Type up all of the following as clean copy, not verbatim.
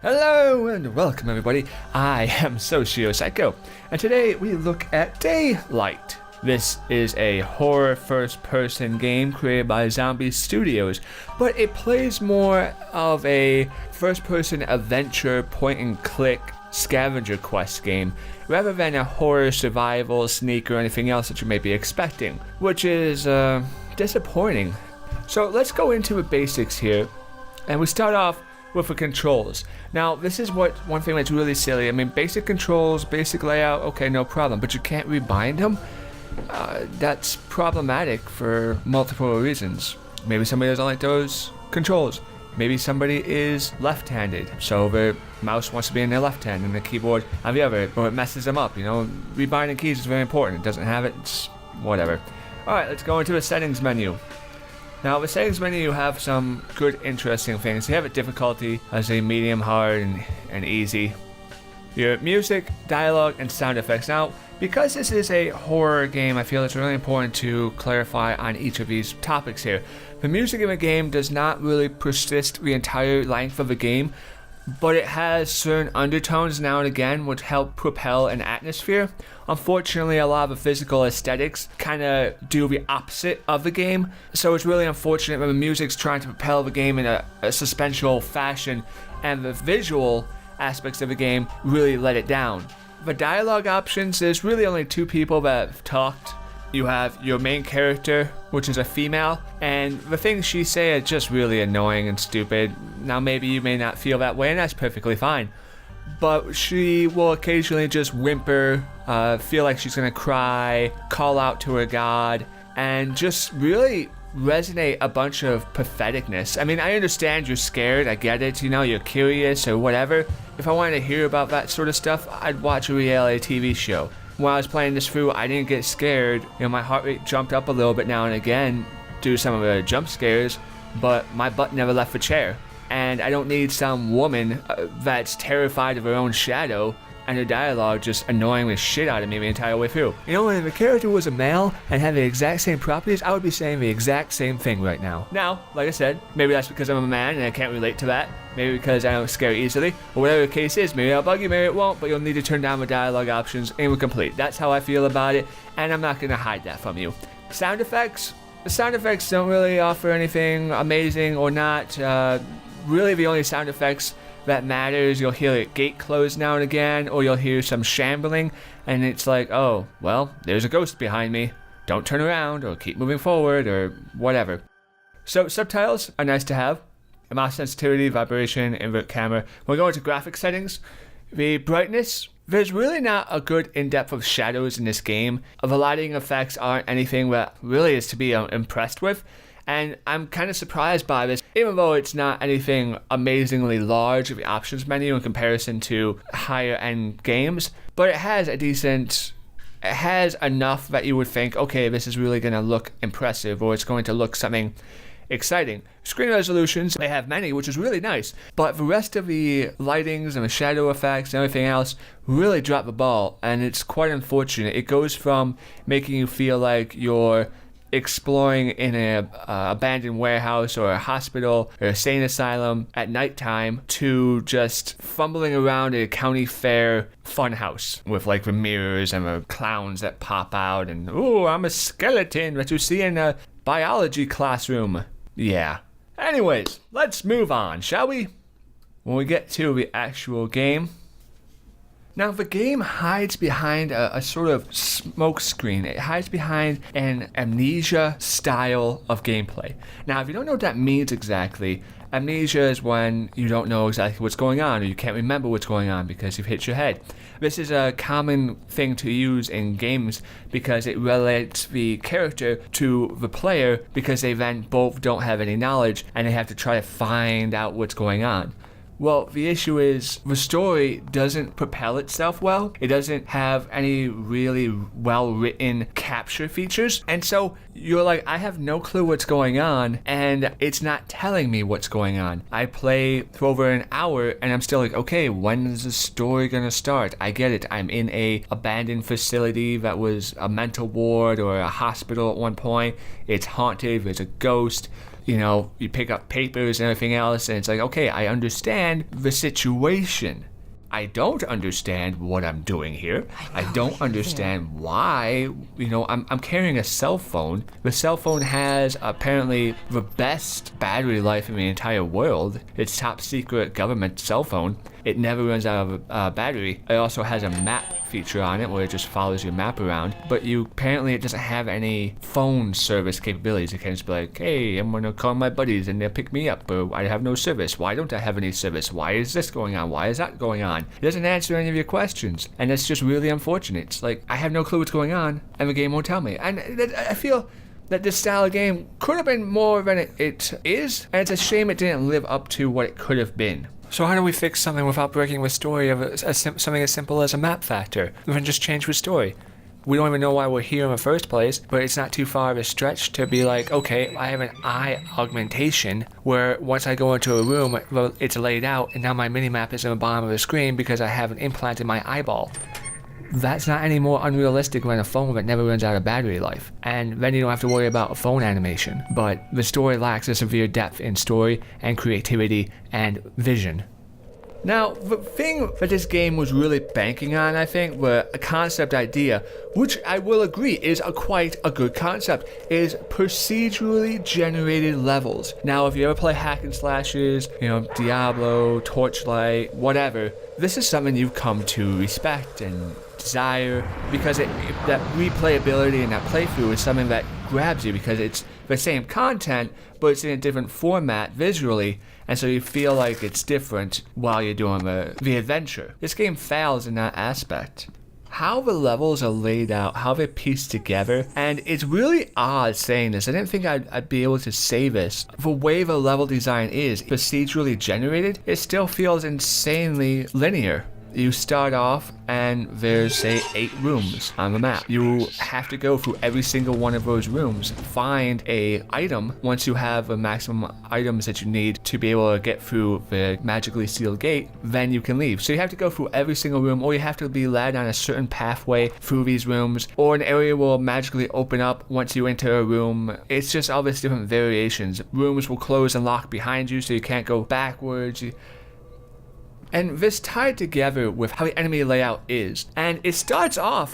Hello and welcome everybody, I am SocioPsycho, and today we look at Daylight. This is a horror first-person game created by Zombie Studios, but it plays more of a first-person adventure point-and-click scavenger quest game, rather than a horror survival, sneak, or anything else that you may be expecting, which is disappointing. So let's go into the basics here, and we start off with the controls. Now, this is one thing that's really silly. I mean, basic controls, basic layout, okay, no problem, but you can't rebind them? That's problematic for multiple reasons. Maybe somebody doesn't like those controls. Maybe somebody is left-handed, so the mouse wants to be in their left hand and the keyboard on the other, or it messes them up, you know? Rebinding keys is very important. It doesn't have it, it's whatever. Alright, let's go into the settings menu. Now, the settings menu, you have some good, interesting things. You have a difficulty as a medium, hard, and easy. Your music, dialogue, and sound effects. Now, because this is a horror game, I feel it's really important to clarify on each of these topics here. The music in the game does not really persist the entire length of the game, but it has certain undertones now and again which help propel an atmosphere. Unfortunately, a lot of the physical aesthetics kind of do the opposite of the game, so it's really unfortunate when the music's trying to propel the game in a suspenseful fashion and the visual aspects of the game really let it down. The dialogue options, there's really only two people that have talked. You have your main character, which is a female, and the things she says are just really annoying and stupid. Now, maybe you may not feel that way, and that's perfectly fine. But she will occasionally just whimper, feel like she's gonna cry, call out to her god, and just really resonate a bunch of patheticness. I mean, I understand you're scared, I get it, you know, you're curious or whatever. If I wanted to hear about that sort of stuff, I'd watch a reality TV show. When I was playing this through, I didn't get scared. You know, my heart rate jumped up a little bit now and again due to some of the jump scares, but my butt never left the chair. And I don't need some woman that's terrified of her own shadow and her dialogue just annoying the shit out of me the entire way through. You know, if the character was a male and had the exact same properties, I would be saying the exact same thing right now. Now, like I said, maybe that's because I'm a man and I can't relate to that. Maybe because I don't scare easily, or whatever the case is. Maybe I'll bug you, maybe it won't, but you'll need to turn down the dialogue options and we're complete. That's how I feel about it, and I'm not gonna hide that from you. Sound effects? The sound effects don't really offer anything amazing or not. Really, the only sound effects that matters, you'll hear a gate close now and again, or you'll hear some shambling, and it's like, oh, well, there's a ghost behind me. Don't turn around, or keep moving forward, or whatever. So, subtitles are nice to have. Mouse sensitivity, vibration, invert camera. When we go into graphic settings, the brightness, there's really not a good in-depth of shadows in this game. The lighting effects aren't anything that really is to be impressed with. And I'm kind of surprised by this, even though it's not anything amazingly large of the options menu in comparison to higher end games, but it has enough that you would think, okay, this is really going to look impressive, or it's going to look something exciting. Screen resolutions, they have many, which is really nice, but the rest of the lightings and the shadow effects and everything else really drop the ball, and it's quite unfortunate. It goes from making you feel like you're exploring in an abandoned warehouse or a hospital or a sane asylum at nighttime to just fumbling around a county fair funhouse with like the mirrors and the clowns that pop out and, ooh, I'm a skeleton that you see in a biology classroom. Yeah. Anyways, let's move on, shall we? When we get to the actual game. Now, the game hides behind a sort of smoke screen. It hides behind an amnesia style of gameplay. Now, if you don't know what that means exactly, amnesia is when you don't know exactly what's going on, or you can't remember what's going on because you've hit your head. This is a common thing to use in games because it relates the character to the player, because they then both don't have any knowledge and they have to try to find out what's going on. Well, the issue is the story doesn't propel itself well. It doesn't have any really well-written capture features. And so you're like, I have no clue what's going on, and it's not telling me what's going on. I play for over an hour, and I'm still like, okay, when is the story gonna start? I get it. I'm in a abandoned facility that was a mental ward or a hospital at one point. It's haunted. There's a ghost. you pick up papers and everything else, and it's like, okay, I understand the situation. I don't understand what I'm doing here. I don't understand why, I'm carrying a cell phone. The cell phone has apparently the best battery life in the entire world. It's top secret government cell phone. It never runs out of battery. It also has a map feature on it where it just follows your map around. But apparently it doesn't have any phone service capabilities. It can just be like, hey, I'm gonna call my buddies and they'll pick me up, but I have no service. Why don't I have any service? Why is this going on? Why is that going on? It doesn't answer any of your questions. And that's just really unfortunate. It's like, I have no clue what's going on and the game won't tell me. And I feel that this style of game could have been more than it is, and it's a shame it didn't live up to what it could have been. So how do we fix something without breaking the story of something as simple as a map factor? We can just change the story. We don't even know why we're here in the first place, but it's not too far of a stretch to be like, okay, I have an eye augmentation where once I go into a room, it's laid out, and now my minimap is in the bottom of the screen because I have an implant in my eyeball. That's not any more unrealistic than a phone that never runs out of battery life. And then you don't have to worry about a phone animation. But the story lacks a severe depth in story and creativity and vision. Now, the thing that this game was really banking on, I think, were a concept idea, which I will agree is quite a good concept, is procedurally generated levels. Now, if you ever play hack and slashes, Diablo, Torchlight, whatever, this is something you've come to respect and desire, because that replayability and that playthrough is something that grabs you because it's the same content, but it's in a different format visually, and so you feel like it's different while you're doing the adventure. This game fails in that aspect. How the levels are laid out, how they're pieced together, and it's really odd saying this. I didn't think I'd be able to say this. The way the level design is procedurally generated, it still feels insanely linear. You start off and there's, say, 8 rooms on the map. You have to go through every single one of those rooms, find a item. Once you have the maximum items that you need to be able to get through the magically sealed gate, then you can leave. So you have to go through every single room, or you have to be led on a certain pathway through these rooms, or an area will magically open up once you enter a room. It's just all these different variations. Rooms will close and lock behind you so you can't go backwards. And this tied together with how the enemy layout is. And it starts off,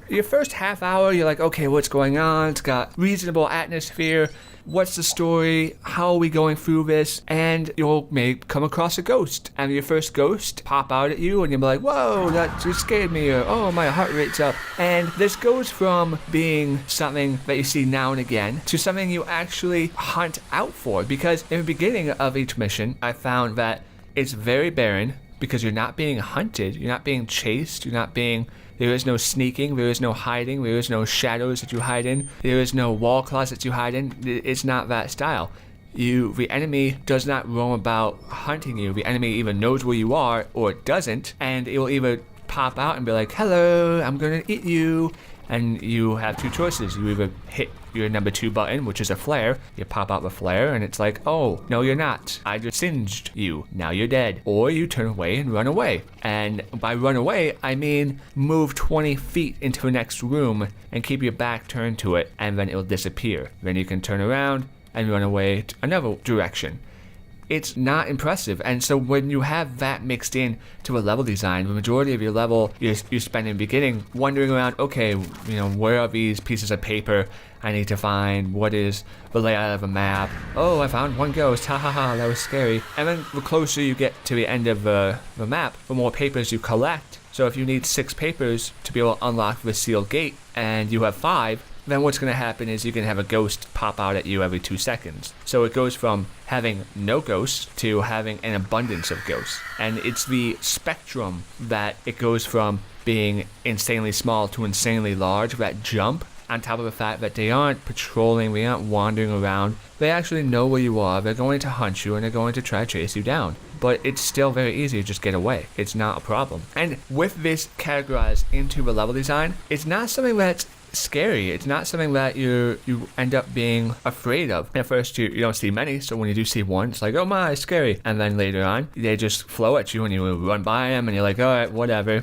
your first half hour, you're like, okay, what's going on? It's got reasonable atmosphere. What's the story? How are we going through this? And you'll may come across a ghost. And your first ghost pop out at you and you'll be like, whoa, that just scared me. Or, oh, my heart rate's up. And this goes from being something that you see now and again to something you actually hunt out for. Because in the beginning of each mission, I found that it's very barren, because you're not being hunted, you're not being chased, there is no sneaking, there is no hiding, there is no shadows that you hide in, there is no wall closets you hide in. It's not that style. The enemy does not roam about hunting you. The enemy either knows where you are or doesn't, and it will either pop out and be like, hello, I'm gonna eat you. And you have 2 choices. You either hit your number 2 button, which is a flare. You pop out the flare and it's like, oh, no you're not. I just singed you. Now you're dead. Or you turn away and run away. And by run away, I mean move 20 feet into the next room and keep your back turned to it, and then it'll disappear. Then you can turn around and run away to another direction. It's not impressive. And so when you have that mixed in to a level design, the majority of your level you spend in the beginning wandering around, okay, where are these pieces of paper I need to find? What is the layout of a map? Oh, I found 1 ghost, ha ha ha, that was scary. And then the closer you get to the end of the map, the more papers you collect. So if you need 6 papers to be able to unlock the sealed gate and you have 5, then what's going to happen is you can have a ghost pop out at you every 2 seconds. So it goes from having no ghosts to having an abundance of ghosts. And it's the spectrum that it goes from being insanely small to insanely large, that jump, on top of the fact that they aren't patrolling, they aren't wandering around. They actually know where you are, they're going to hunt you, and they're going to try to chase you down. But it's still very easy to just get away. It's not a problem. And with this categorized into the level design, it's not something that's scary. It's not something that you end up being afraid of. At first you don't see many, so when you do see one, it's like, oh my, it's scary. And then later on, they just flow at you and you run by them and you're like, alright, whatever.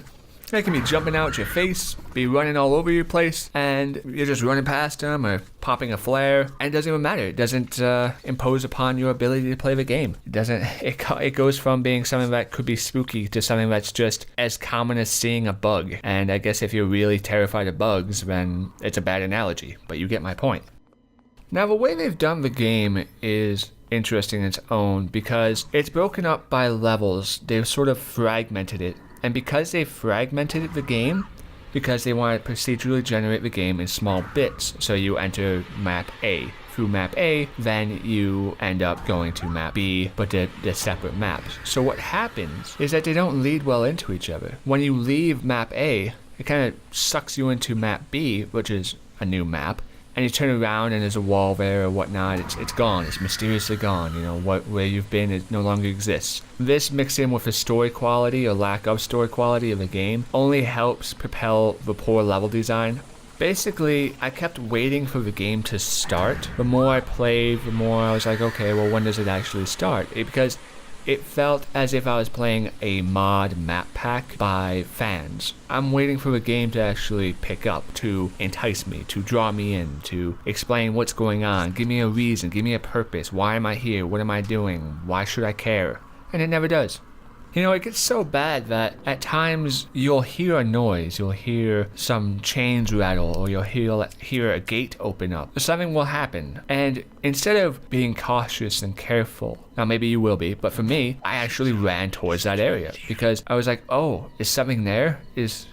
They can be jumping out your face, be running all over your place, and you're just running past them or popping a flare, and it doesn't even matter. It doesn't impose upon your ability to play the game. It goes from being something that could be spooky to something that's just as common as seeing a bug. And I guess if you're really terrified of bugs, then it's a bad analogy, but you get my point. Now, the way they've done the game is interesting in its own because it's broken up by levels. They've sort of fragmented it. And because they fragmented the game, because they want to procedurally generate the game in small bits, so you enter map A. Through map A, then you end up going to map B, but they're separate maps. So what happens is that they don't lead well into each other. When you leave map A, it kind of sucks you into map B, which is a new map, and you turn around and there's a wall there or whatnot. It's gone. It's mysteriously gone. You know, where you've been, it no longer exists. This mixed in with the story quality or lack of story quality of the game only helps propel the poor level design. Basically, I kept waiting for the game to start. The more I played, the more I was like, okay, well, when does it actually start? Because it felt as if I was playing a mod map pack by fans. I'm waiting for the game to actually pick up, to entice me, to draw me in, to explain what's going on, give me a reason, give me a purpose. Why am I here? What am I doing? Why should I care? And it never does. You know, it gets so bad that at times you'll hear a noise, you'll hear some chains rattle, or you'll hear a gate open up. Something will happen, and instead of being cautious and careful, now maybe you will be, but for me, I actually ran towards that area because I was like, oh, is something there?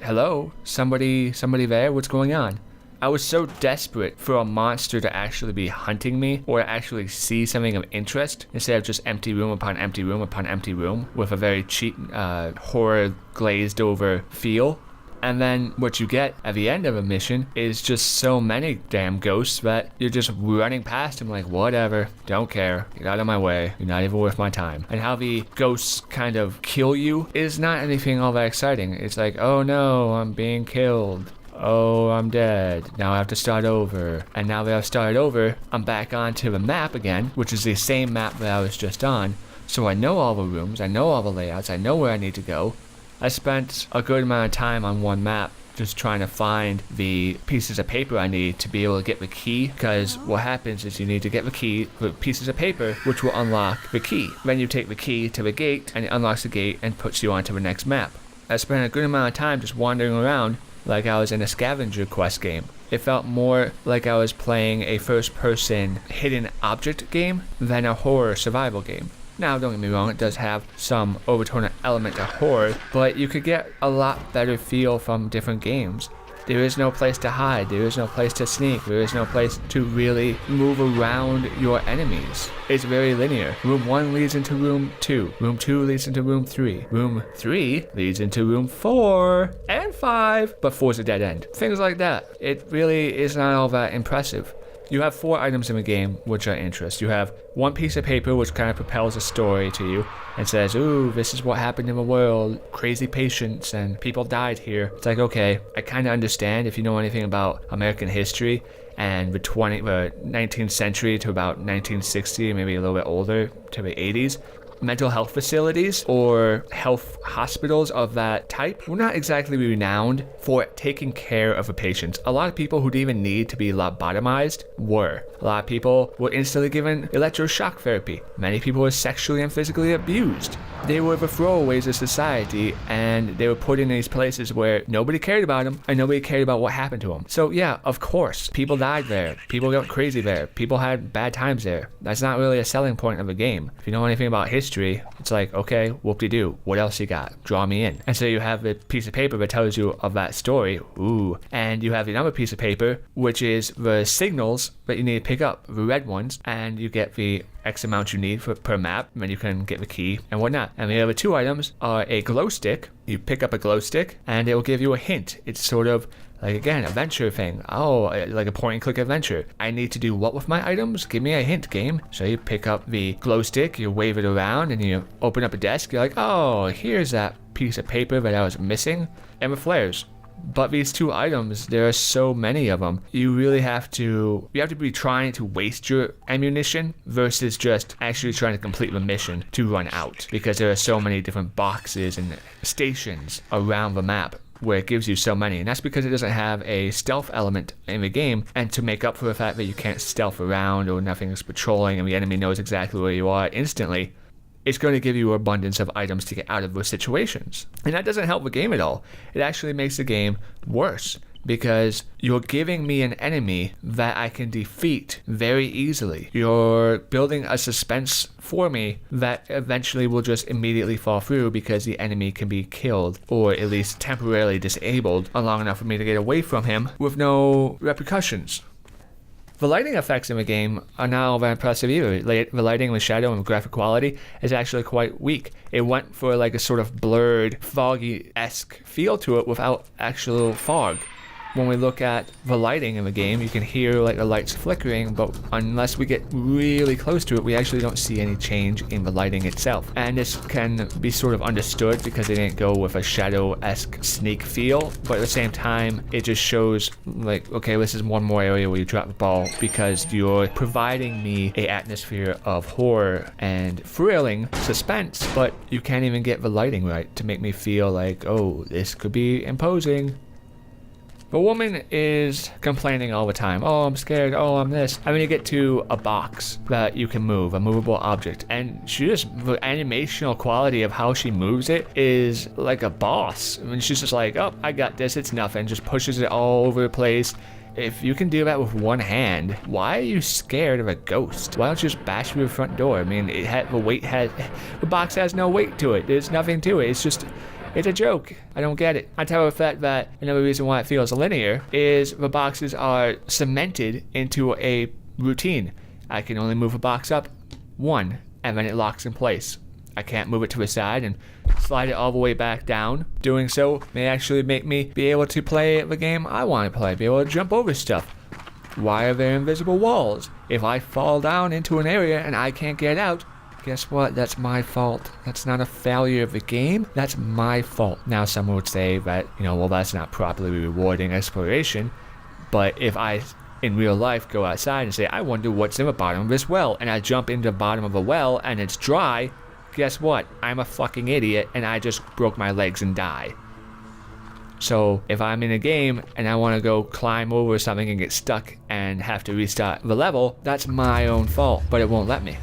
Hello, somebody there? What's going on? I was so desperate for a monster to actually be hunting me or actually see something of interest instead of just empty room upon empty room upon empty room with a very cheap horror glazed over feel. And then what you get at the end of a mission is just so many damn ghosts that you're just running past them like, whatever, don't care, get out of my way, you're not even worth my time. And how the ghosts kind of kill you is not anything all that exciting. It's like, oh no, I'm being killed. Oh, I'm dead. Now I have to start over. And now that I've started over, I'm back onto the map again, which is the same map that I was just on. So I know all the rooms, I know all the layouts, I know where I need to go. I spent a good amount of time on one map just trying to find the pieces of paper I need to be able to get the key, because what happens is you need to get the key with pieces of paper, which will unlock the key. Then you take the key to the gate, and it unlocks the gate and puts you onto the next map. I spent a good amount of time just wandering around like I was in a scavenger quest game. It felt more like I was playing a first-person hidden object game than a horror survival game. Now, don't get me wrong, it does have some overtone element of horror, but you could get a lot better feel from different games. There is no place to hide, there is no place to sneak, there is no place to really move around your enemies. It's very linear. Room 1 leads into room 2, room 2 leads into room 3, room 3 leads into room 4 and 5, but 4's a dead end. Things like that. It really is not all that impressive. You have 4 items in the game which are interest. You have one piece of paper which kind of propels a story to you and says, ooh, this is what happened in the world, crazy patients and people died here. It's like, okay, I kind of understand if you know anything about American history and the 19th century to about 1960, maybe a little bit older to the 80s. Mental health facilities or health hospitals of that type were not exactly renowned for taking care of the patients. A lot of people who didn't even need to be lobotomized were. A lot of people were instantly given electroshock therapy. Many people were sexually and physically abused. They were the throwaways of society, and they were put in these places where nobody cared about them and nobody cared about what happened to them. So yeah, of course, people died there. People got crazy there. People had bad times there. That's not really a selling point of the game. If you know anything about history, it's like, okay, whoop-de-doo, what else you got? Draw me in. And so you have a piece of paper that tells you of that story, ooh, and you have another piece of paper, which is the signals that you need to pick up, the red ones, and you get the X amount you need per map, and then you can get the key and whatnot. And the other 2 items are a glow stick. You pick up a glow stick, and it will give you a hint. It's sort of like, again, adventure thing. Oh, like a point and click adventure. I need to do what with my items? Give me a hint, game. So you pick up the glow stick, you wave it around, and you open up a desk. You're like, oh, here's that piece of paper that I was missing, and the flares. But these 2 items, there are so many of them. You really have to be trying to waste your ammunition versus just actually trying to complete the mission to run out, because there are so many different boxes and stations around the map. where it gives you so many, and that's because it doesn't have a stealth element in the game. And to make up for the fact that you can't stealth around or nothing is patrolling and the enemy knows exactly where you are instantly, it's going to give you abundance of items to get out of those situations. And that doesn't help the game at all. It actually makes the game worse, because you're giving me an enemy that I can defeat very easily. You're building a suspense for me that eventually will just immediately fall through because the enemy can be killed, or at least temporarily disabled long enough for me to get away from him with no repercussions. The lighting effects in the game are not all that impressive either. The lighting with shadow and graphic quality is actually quite weak. It went for like a sort of blurred, foggy-esque feel to it without actual fog. When we look at the lighting in the game, you can hear like the lights flickering, but unless we get really close to it, we actually don't see any change in the lighting itself. And this can be sort of understood because they didn't go with a shadow-esque sneak feel, but at the same time, it just shows like, okay, this is one more area where you drop the ball because you're providing me an atmosphere of horror and thrilling suspense, but you can't even get the lighting right to make me feel like, oh, this could be imposing. The woman is complaining all the time. Oh, I'm scared. Oh, I'm this. And then you get to a box that you can move, a movable object. And the animational quality of how she moves it is like a boss. I mean, she's just like, oh, I got this. It's nothing. Just pushes it all over the place. If you can do that with one hand, why are you scared of a ghost? Why don't you just bash through the front door? I mean, the box has no weight to it. There's nothing to it. It's a joke. I don't get it. On top of the fact that another reason why it feels linear is the boxes are cemented into a routine. I can only move a box up one, and then it locks in place. I can't move it to the side and slide it all the way back down. Doing so may actually make me be able to play the game I want to play, be able to jump over stuff. Why are there invisible walls? If I fall down into an area and I can't get out, guess what? That's my fault. That's not a failure of the game. That's my fault. Now, someone would say that, well, that's not properly rewarding exploration. But if I, in real life, go outside and say, I wonder what's in the bottom of this well, and I jump into the bottom of a well and it's dry, guess what? I'm a fucking idiot and I just broke my legs and die. So if I'm in a game and I want to go climb over something and get stuck and have to restart the level, that's my own fault, but it won't let me.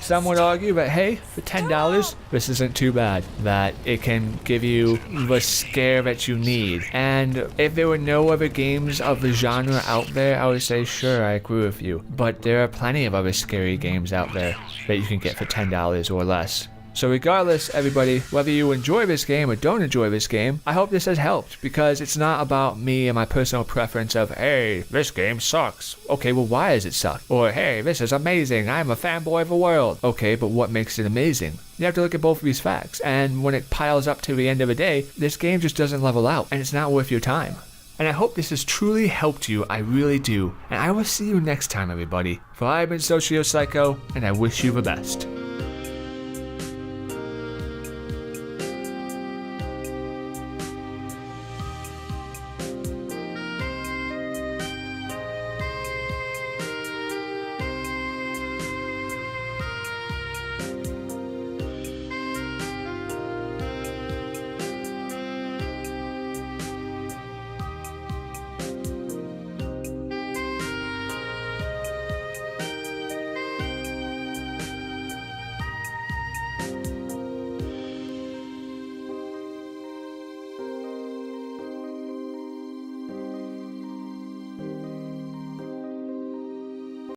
Some would argue that, hey, for $10, this isn't too bad, that it can give you the scare that you need. And if there were no other games of the genre out there, I would say, sure, I agree with you. But there are plenty of other scary games out there that you can get for $10 or less. So regardless, everybody, whether you enjoy this game or don't enjoy this game, I hope this has helped, because it's not about me and my personal preference of, hey, this game sucks. Okay, well, why does it suck? Or, hey, this is amazing. I'm a fanboy of the world. Okay, but what makes it amazing? You have to look at both of these facts, and when it piles up to the end of the day, this game just doesn't level out, and it's not worth your time. And I hope this has truly helped you, I really do. And I will see you next time, everybody. For I've been SocioPsycho, and I wish you the best.